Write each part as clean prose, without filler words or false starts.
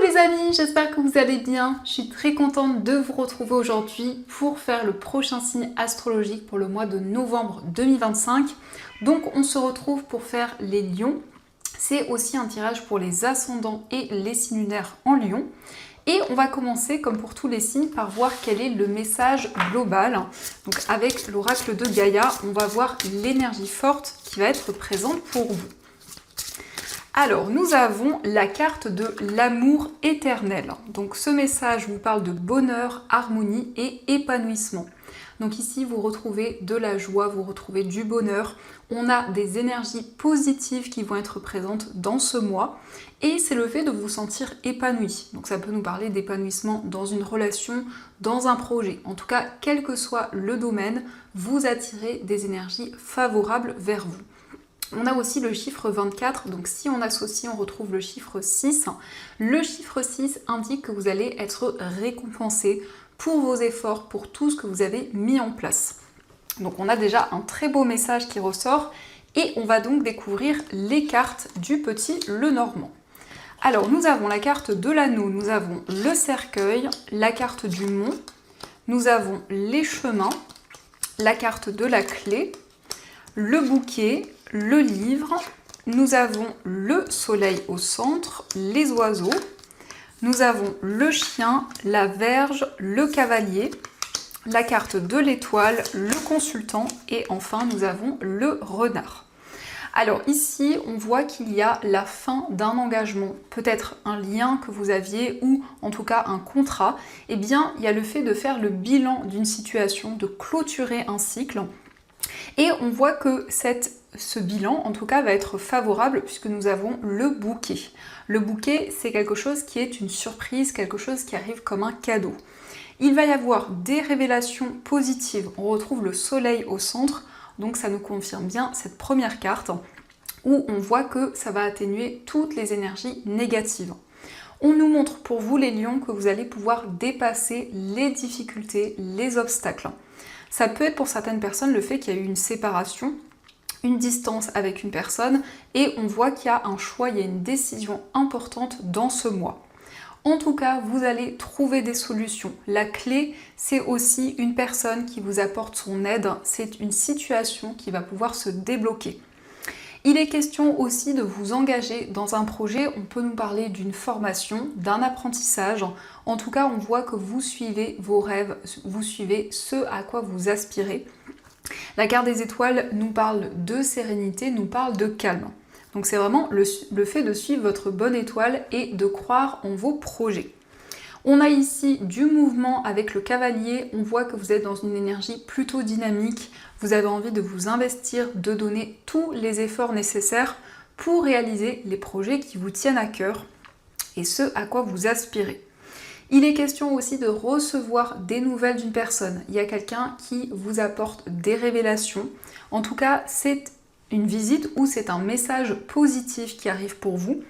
les amis, j'espère que vous allez bien. Je suis très contente de vous retrouver aujourd'hui pour faire le prochain signe astrologique pour le mois de novembre 2025. Donc on se retrouve pour faire les lions. C'est aussi un tirage pour les ascendants et les signes lunaires en lion. Et on va commencer, comme pour tous les signes, par voir quel est le message global. Donc avec l'oracle de Gaïa, on va voir l'énergie forte qui va être présente pour vous. Alors, nous avons la carte de l'amour éternel. Donc ce message vous parle de bonheur, harmonie et épanouissement. Donc ici, vous retrouvez de la joie, vous retrouvez du bonheur. On a des énergies positives qui vont être présentes dans ce mois. Et c'est le fait de vous sentir épanoui. Donc ça peut nous parler d'épanouissement dans une relation, dans un projet. En tout cas, quel que soit le domaine, vous attirez des énergies favorables vers vous. On a aussi le chiffre 24, donc si on associe, on retrouve le chiffre 6. Le chiffre 6 indique que vous allez être récompensé pour vos efforts, pour tout ce que vous avez mis en place. Donc on a déjà un très beau message qui ressort et on va donc découvrir les cartes du petit Lenormand. Alors nous avons la carte de l'anneau, nous avons le cercueil, la carte du mont, nous avons les chemins, la carte de la clé, le bouquet, le livre, nous avons le soleil au centre, les oiseaux, nous avons le chien, la verge, le cavalier, la carte de l'étoile, le consultant et enfin nous avons le renard. Alors ici, on voit qu'il y a la fin d'un engagement, peut-être un lien que vous aviez ou en tout cas un contrat. Eh bien, il y a le fait de faire le bilan d'une situation, de clôturer un cycle. Et on voit que ce bilan, en tout cas, va être favorable puisque nous avons le bouquet. Le bouquet, c'est quelque chose qui est une surprise, quelque chose qui arrive comme un cadeau. Il va y avoir des révélations positives. On retrouve le soleil au centre, donc ça nous confirme bien cette première carte où on voit que ça va atténuer toutes les énergies négatives. On nous montre pour vous les lions que vous allez pouvoir dépasser les difficultés, les obstacles. Ça peut être pour certaines personnes le fait qu'il y a eu une séparation, une distance avec une personne et on voit qu'il y a un choix, il y a une décision importante dans ce mois. En tout cas, vous allez trouver des solutions. La clé, c'est aussi une personne qui vous apporte son aide, c'est une situation qui va pouvoir se débloquer. Il est question aussi de vous engager dans un projet, on peut nous parler d'une formation, d'un apprentissage. En tout cas, on voit que vous suivez vos rêves, vous suivez ce à quoi vous aspirez. La carte des étoiles nous parle de sérénité, nous parle de calme. Donc c'est vraiment le fait de suivre votre bonne étoile et de croire en vos projets. On a ici du mouvement avec le cavalier, on voit que vous êtes dans une énergie plutôt dynamique, vous avez envie de vous investir, de donner tous les efforts nécessaires pour réaliser les projets qui vous tiennent à cœur et ce à quoi vous aspirez. Il est question aussi de recevoir des nouvelles d'une personne. Il y a quelqu'un qui vous apporte des révélations. En tout cas, c'est une visite ou c'est un message positif qui arrive pour vous.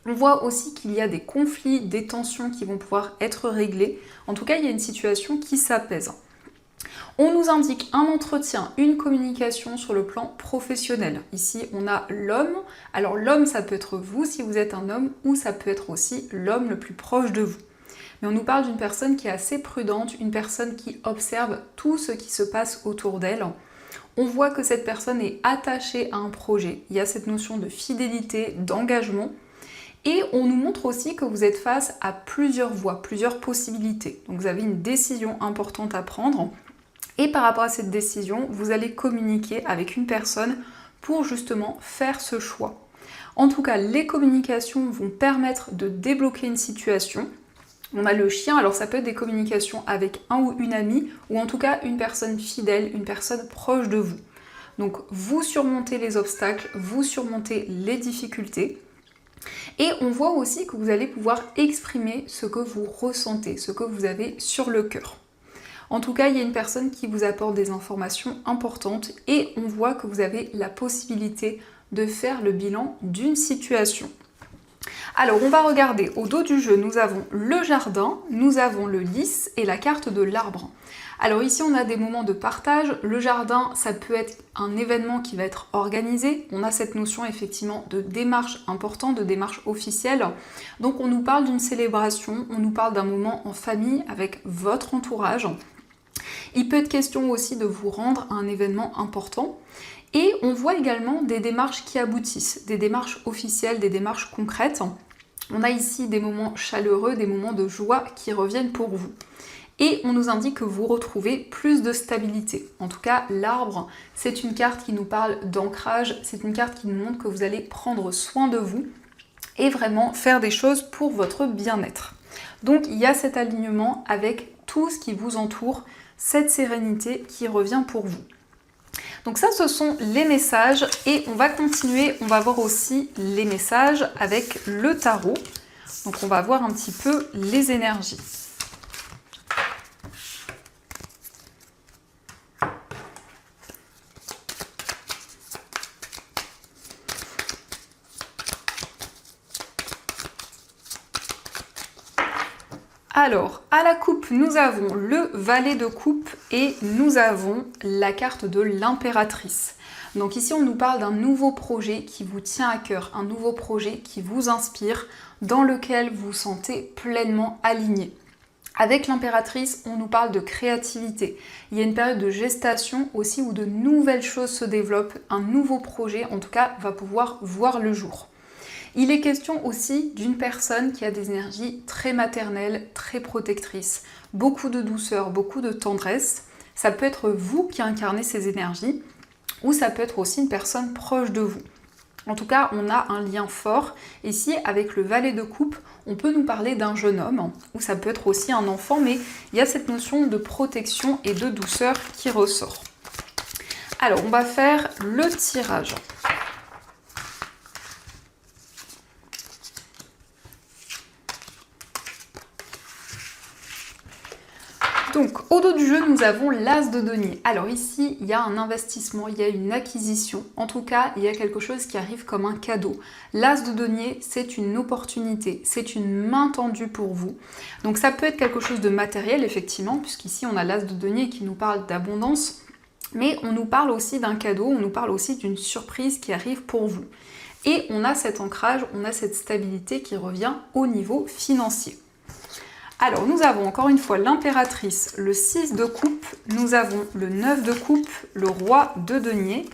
On voit aussi qu'il y a des conflits, des tensions qui vont pouvoir être réglées. En tout cas, il y a une situation qui s'apaise. On nous indique un entretien, une communication sur le plan professionnel. Ici, on a l'homme. Alors l'homme, ça peut être vous si vous êtes un homme ou ça peut être aussi l'homme le plus proche de vous. Mais on nous parle d'une personne qui est assez prudente, une personne qui observe tout ce qui se passe autour d'elle. On voit que cette personne est attachée à un projet. Il y a cette notion de fidélité, d'engagement. Et on nous montre aussi que vous êtes face à plusieurs voies, plusieurs possibilités. Donc vous avez une décision importante à prendre. Et par rapport à cette décision, vous allez communiquer avec une personne pour justement faire ce choix. En tout cas, les communications vont permettre de débloquer une situation. On a le chien, alors ça peut être des communications avec un ou une amie, ou en tout cas une personne fidèle, une personne proche de vous. Donc vous surmontez les obstacles, vous surmontez les difficultés. Et on voit aussi que vous allez pouvoir exprimer ce que vous ressentez, ce que vous avez sur le cœur. En tout cas, il y a une personne qui vous apporte des informations importantes et on voit que vous avez la possibilité de faire le bilan d'une situation. Alors, on va regarder au dos du jeu, nous avons le jardin, nous avons le lys et la carte de l'arbre. Alors ici, on a des moments de partage. Le jardin, ça peut être un événement qui va être organisé. On a cette notion effectivement de démarche importante, de démarche officielle. Donc on nous parle d'une célébration, on nous parle d'un moment en famille avec votre entourage. Il peut être question aussi de vous rendre à un événement important. Et on voit également des démarches qui aboutissent, des démarches officielles, des démarches concrètes. On a ici des moments chaleureux, des moments de joie qui reviennent pour vous. Et on nous indique que vous retrouvez plus de stabilité. En tout cas, l'arbre, c'est une carte qui nous parle d'ancrage, c'est une carte qui nous montre que vous allez prendre soin de vous et vraiment faire des choses pour votre bien-être. Donc il y a cet alignement avec tout ce qui vous entoure, cette sérénité qui revient pour vous. Donc ça, ce sont les messages et on va continuer, on va voir aussi les messages avec le tarot. Donc on va voir un petit peu les énergies. Alors, à la coupe, nous avons le valet de coupe et nous avons la carte de l'impératrice. Donc ici, on nous parle d'un nouveau projet qui vous tient à cœur, un nouveau projet qui vous inspire, dans lequel vous vous sentez pleinement aligné. Avec l'impératrice, on nous parle de créativité. Il y a une période de gestation aussi où de nouvelles choses se développent, un nouveau projet, en tout cas, va pouvoir voir le jour. Il est question aussi d'une personne qui a des énergies très maternelles, très protectrices, beaucoup de douceur, beaucoup de tendresse. Ça peut être vous qui incarnez ces énergies ou ça peut être aussi une personne proche de vous. En tout cas, on a un lien fort. Ici, avec le valet de coupe, on peut nous parler d'un jeune homme ou ça peut être aussi un enfant, mais il y a cette notion de protection et de douceur qui ressort. Alors, on va faire le tirage. Donc, au dos du jeu, nous avons l'as de denier. Alors ici, il y a un investissement, il y a une acquisition. En tout cas, il y a quelque chose qui arrive comme un cadeau. L'as de denier, c'est une opportunité, c'est une main tendue pour vous. Donc ça peut être quelque chose de matériel, effectivement, puisqu'ici, on a l'as de denier qui nous parle d'abondance. Mais on nous parle aussi d'un cadeau, on nous parle aussi d'une surprise qui arrive pour vous. Et on a cet ancrage, on a cette stabilité qui revient au niveau financier. Alors, nous avons encore une fois l'impératrice, le 6 de coupe, nous avons le 9 de coupe, le roi de denier,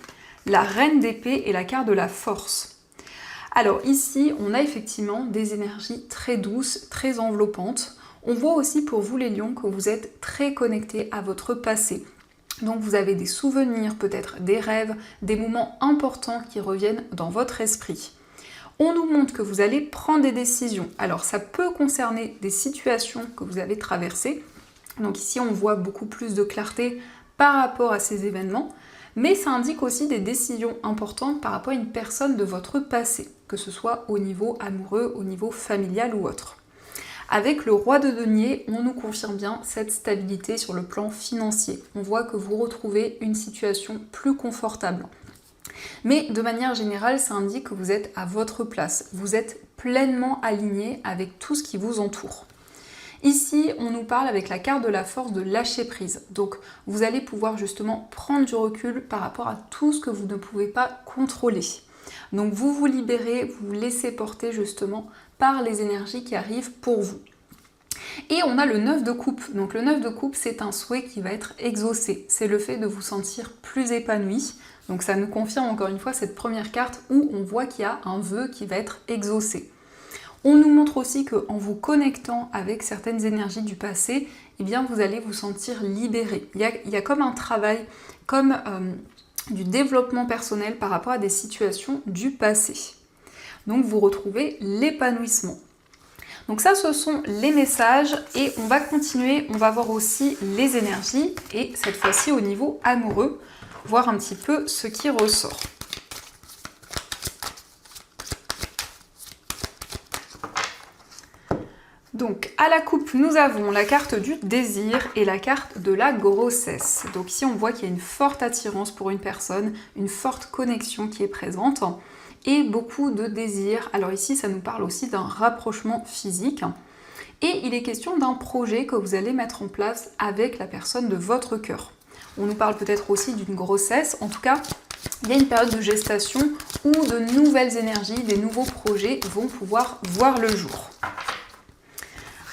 la reine d'épée et la carte de la force. Alors ici, on a effectivement des énergies très douces, très enveloppantes. On voit aussi pour vous les lions que vous êtes très connectés à votre passé. Donc vous avez des souvenirs, peut-être des rêves, des moments importants qui reviennent dans votre esprit. On nous montre que vous allez prendre des décisions. Alors ça peut concerner des situations que vous avez traversées. Donc ici on voit beaucoup plus de clarté par rapport à ces événements. Mais ça indique aussi des décisions importantes par rapport à une personne de votre passé. Que ce soit au niveau amoureux, au niveau familial ou autre. Avec le roi de denier, on nous confirme bien cette stabilité sur le plan financier. On voit que vous retrouvez une situation plus confortable. Mais de manière générale, ça indique que vous êtes à votre place. Vous êtes pleinement aligné avec tout ce qui vous entoure. Ici, on nous parle avec la carte de la force de lâcher prise. Donc, vous allez pouvoir justement prendre du recul par rapport à tout ce que vous ne pouvez pas contrôler. Donc, vous vous libérez, vous vous laissez porter justement par les énergies qui arrivent pour vous. Et on a le 9 de coupe. Donc, le 9 de coupe, c'est un souhait qui va être exaucé. C'est le fait de vous sentir plus épanoui. Donc ça nous confirme encore une fois cette première carte où on voit qu'il y a un vœu qui va être exaucé. On nous montre aussi qu'en vous connectant avec certaines énergies du passé, eh bien vous allez vous sentir libéré. Il y a comme un travail, comme du développement personnel par rapport à des situations du passé. Donc vous retrouvez l'épanouissement. Donc ça, ce sont les messages et on va continuer, on va voir aussi les énergies et cette fois-ci au niveau amoureux, voir un petit peu ce qui ressort. Donc à la coupe, nous avons la carte du désir et la carte de la grossesse. Donc ici, on voit qu'il y a une forte attirance pour une personne, une forte connexion qui est présente. et beaucoup de désir. Alors ici, ça nous parle aussi d'un rapprochement physique. Et il est question d'un projet que vous allez mettre en place avec la personne de votre cœur. On nous parle peut-être aussi d'une grossesse. En tout cas, il y a une période de gestation où de nouvelles énergies, des nouveaux projets vont pouvoir voir le jour.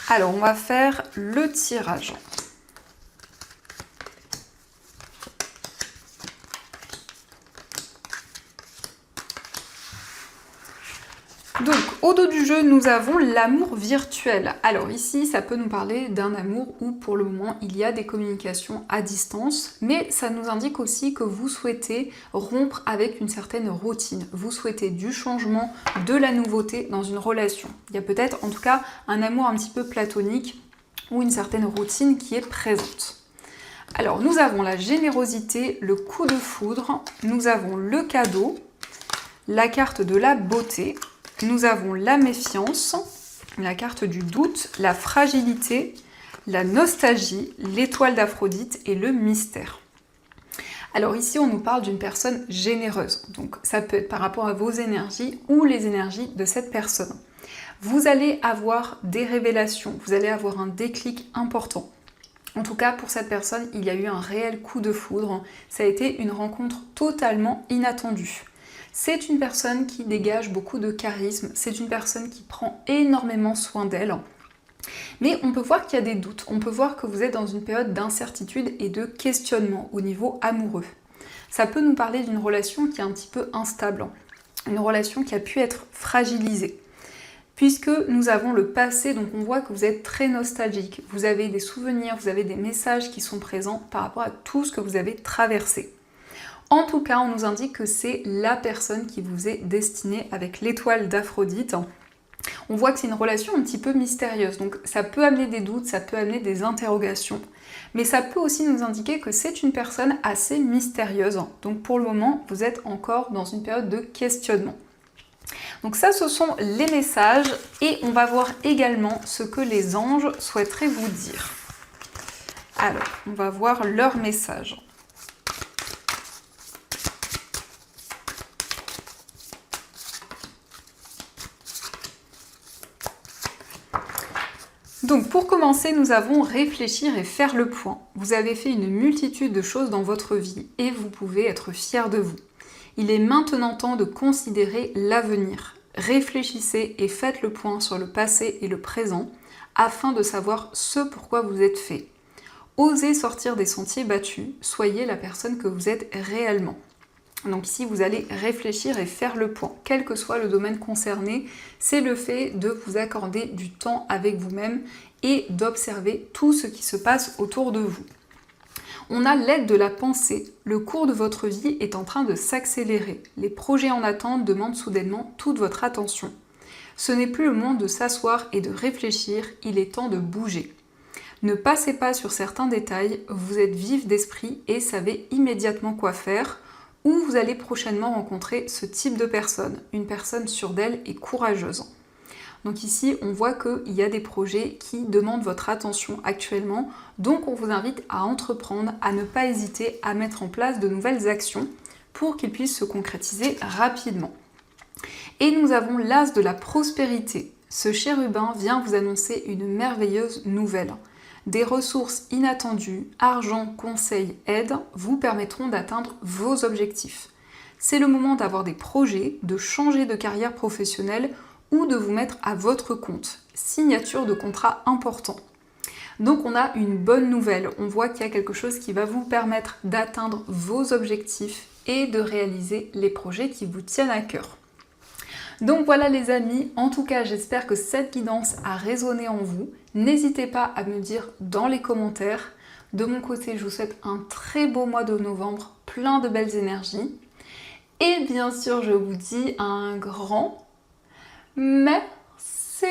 Alors, on va faire le tirage. Donc, au dos du jeu, nous avons l'amour virtuel. Alors ici, ça peut nous parler d'un amour où pour le moment, il y a des communications à distance, mais ça nous indique aussi que vous souhaitez rompre avec une certaine routine. Vous souhaitez du changement, de la nouveauté dans une relation. Il y a peut-être en tout cas un amour un petit peu platonique ou une certaine routine qui est présente. Alors, nous avons la générosité, le coup de foudre, nous avons le cadeau, la carte de la beauté, nous avons la méfiance, la carte du doute, la fragilité, la nostalgie, l'étoile d'Aphrodite et le mystère. Alors ici, on nous parle d'une personne généreuse. Donc ça peut être par rapport à vos énergies ou les énergies de cette personne. Vous allez avoir des révélations, vous allez avoir un déclic important. En tout cas, pour cette personne, il y a eu un réel coup de foudre. Ça a été une rencontre totalement inattendue. C'est une personne qui dégage beaucoup de charisme, c'est une personne qui prend énormément soin d'elle. Mais on peut voir qu'il y a des doutes, on peut voir que vous êtes dans une période d'incertitude et de questionnement au niveau amoureux. Ça peut nous parler d'une relation qui est un petit peu instable, une relation qui a pu être fragilisée. Puisque nous avons le passé, donc on voit que vous êtes très nostalgique, vous avez des souvenirs, vous avez des messages qui sont présents par rapport à tout ce que vous avez traversé. En tout cas, on nous indique que c'est la personne qui vous est destinée avec l'étoile d'Aphrodite. On voit que c'est une relation un petit peu mystérieuse, donc ça peut amener des doutes, ça peut amener des interrogations, mais ça peut aussi nous indiquer que c'est une personne assez mystérieuse. Donc pour le moment, vous êtes encore dans une période de questionnement. Donc ça, ce sont les messages, et on va voir également ce que les anges souhaiteraient vous dire. Alors, on va voir leurs messages. Donc pour commencer, nous avons réfléchir et faire le point. Vous avez fait une multitude de choses dans votre vie et vous pouvez être fiers de vous. Il est maintenant temps de considérer l'avenir. Réfléchissez et faites le point sur le passé et le présent afin de savoir ce pourquoi vous êtes fait. Osez sortir des sentiers battus, soyez la personne que vous êtes réellement. Donc ici, vous allez réfléchir et faire le point, quel que soit le domaine concerné. C'est le fait de vous accorder du temps avec vous-même et d'observer tout ce qui se passe autour de vous. On a l'aide de la pensée. Le cours de votre vie est en train de s'accélérer. Les projets en attente demandent soudainement toute votre attention. Ce n'est plus le moment de s'asseoir et de réfléchir, il est temps de bouger. Ne passez pas sur certains détails, vous êtes vif d'esprit et savez immédiatement quoi faire, ou vous allez prochainement rencontrer ce type de personne, une personne sûre d'elle et courageuse. Donc ici, on voit qu'il y a des projets qui demandent votre attention actuellement, donc on vous invite à entreprendre, à ne pas hésiter à mettre en place de nouvelles actions pour qu'ils puissent se concrétiser rapidement. Et nous avons l'as de la prospérité. Ce chérubin vient vous annoncer une merveilleuse nouvelle. Des ressources inattendues, argent, conseils, aide vous permettront d'atteindre vos objectifs. C'est le moment d'avoir des projets, de changer de carrière professionnelle ou de vous mettre à votre compte. Signature de contrat important. Donc on a une bonne nouvelle. On voit qu'il y a quelque chose qui va vous permettre d'atteindre vos objectifs et de réaliser les projets qui vous tiennent à cœur. Donc voilà les amis, en tout cas j'espère que cette guidance a résonné en vous. N'hésitez pas à me dire dans les commentaires. De mon côté, je vous souhaite un très beau mois de novembre, plein de belles énergies. Et bien sûr, je vous dis un grand merci.